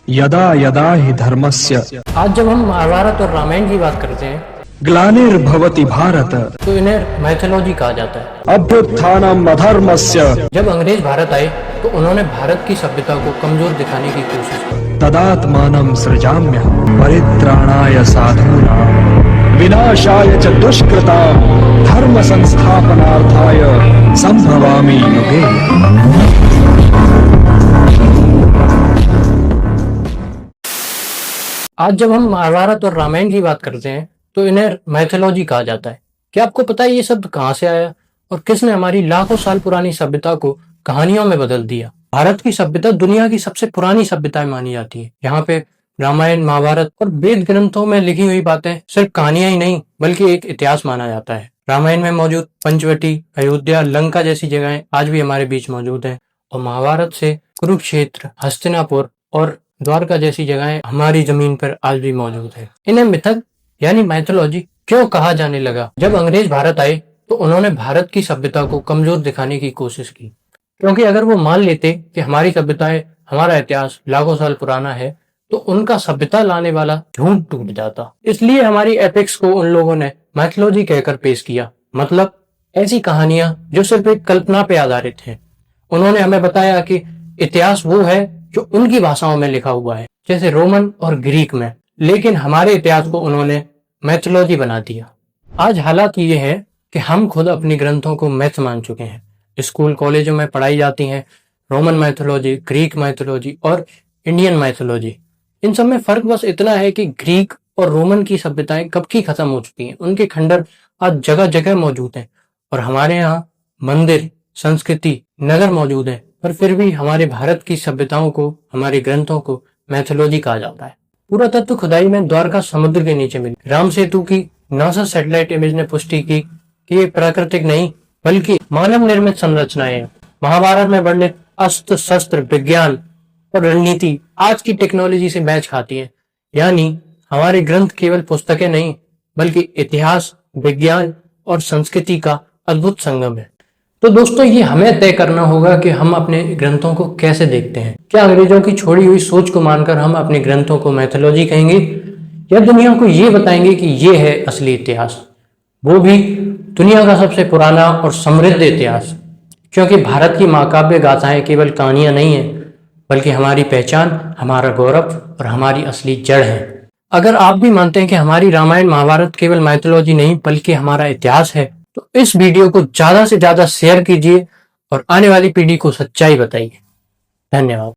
यदा यदा हि धर्मस्य आज जब हम महाभारत और रामायण की बात करते हैं ग्लानिर्भवति भारत तो इन्हें मैथोलॉजी कहा जाता है। अभ्युत्थानम् अधर्मस्य जब अंग्रेज भारत आए तो उन्होंने भारत की सभ्यता को कमजोर दिखाने की कोशिश की। तदात्मानं सृजाम्यहं परित्राणाय साधूनां विनाशाय च दुष्कृतां धर्म संस्थापनार्थाय संभवामि युगे युगे। आज जब हम महाभारत और रामायण की बात करते हैं तो इन्हें मैथोलॉजी कहा जाता है। क्या आपको पता है ये शब्द कहाँ से आया और किसने हमारी लाखों साल पुरानी सभ्यता को कहानियों में बदल दिया? भारत की सभ्यता दुनिया की सबसे पुरानी सभ्यता मानी जाती है। यहाँ पे रामायण, महाभारत और वेद ग्रंथों में लिखी हुई बातें सिर्फ कहानियां ही नहीं बल्कि एक इतिहास माना जाता है। रामायण में मौजूद पंचवटी, अयोध्या, लंका जैसी जगहें आज भी हमारे बीच मौजूद है और महाभारत से कुरुक्षेत्र, हस्तिनापुर और द्वारका जैसी जगहें हमारी जमीन पर आज भी मौजूद है। इन्हें मिथक यानी मैथोलॉजी क्यों कहा जाने लगा? जब अंग्रेज भारत आए तो उन्होंने भारत की सभ्यता को कमजोर दिखाने की कोशिश की, क्योंकि अगर वो मान लेते कि हमारी सभ्यताएं, हमारा इतिहास लाखों साल पुराना है तो उनका सभ्यता लाने वाला झूठ टूट जाता। इसलिए हमारी एपिक्स को उन लोगों ने मैथोलॉजी कहकर पेश किया, मतलब ऐसी कहानियां जो सिर्फ एक कल्पना पे आधारित है। उन्होंने हमें बताया कि इतिहास वो है जो उनकी भाषाओं में लिखा हुआ है, जैसे रोमन और ग्रीक में, लेकिन हमारे इतिहास को उन्होंने मैथोलॉजी बना दिया। आज हालात ये है कि हम खुद अपनी ग्रंथों को मैथ मान चुके हैं। स्कूल कॉलेजों में पढ़ाई जाती हैं रोमन मैथोलॉजी, ग्रीक मैथोलॉजी और इंडियन मैथोलॉजी। इन सब में फर्क बस इतना है कि ग्रीक और रोमन की सभ्यताएं कब की खत्म हो चुकी हैं, उनके खंडर आज जगह जगह मौजूद हैं और हमारे यहाँ मंदिर, संस्कृति, नगर मौजूद है, पर फिर भी हमारे भारत की सभ्यताओं को, हमारे ग्रंथों को मैथोलॉजी कहा जाता है। पूरा तत्व खुदाई में द्वारका समुद्र के नीचे मिली। राम सेतु की नासा सैटेलाइट इमेज ने पुष्टि की कि ये प्राकृतिक नहीं बल्कि मानव निर्मित संरचनाएं हैं। महाभारत में वर्णित अस्त्र शस्त्र, विज्ञान और रणनीति आज की टेक्नोलॉजी से मैच खाती है। यानी हमारे ग्रंथ केवल पुस्तकें नहीं बल्कि इतिहास, विज्ञान और संस्कृति का अद्भुत संगम है। तो दोस्तों, ये हमें तय करना होगा कि हम अपने ग्रंथों को कैसे देखते हैं। क्या अंग्रेजों की छोड़ी हुई सोच को मानकर हम अपने ग्रंथों को मैथोलॉजी कहेंगे या दुनिया को ये बताएंगे कि ये है असली इतिहास, वो भी दुनिया का सबसे पुराना और समृद्ध इतिहास? क्योंकि भारत की महाकाव्य गाथाएं केवल कहानियां नहीं है बल्कि हमारी पहचान, हमारा गौरव और हमारी असली जड़ है। अगर आप भी मानते हैं कि हमारी रामायण महाभारत केवल मैथोलॉजी नहीं बल्कि हमारा इतिहास है तो इस वीडियो को ज्यादा से ज्यादा शेयर कीजिए और आने वाली पीढ़ी को सच्चाई बताइए। धन्यवाद।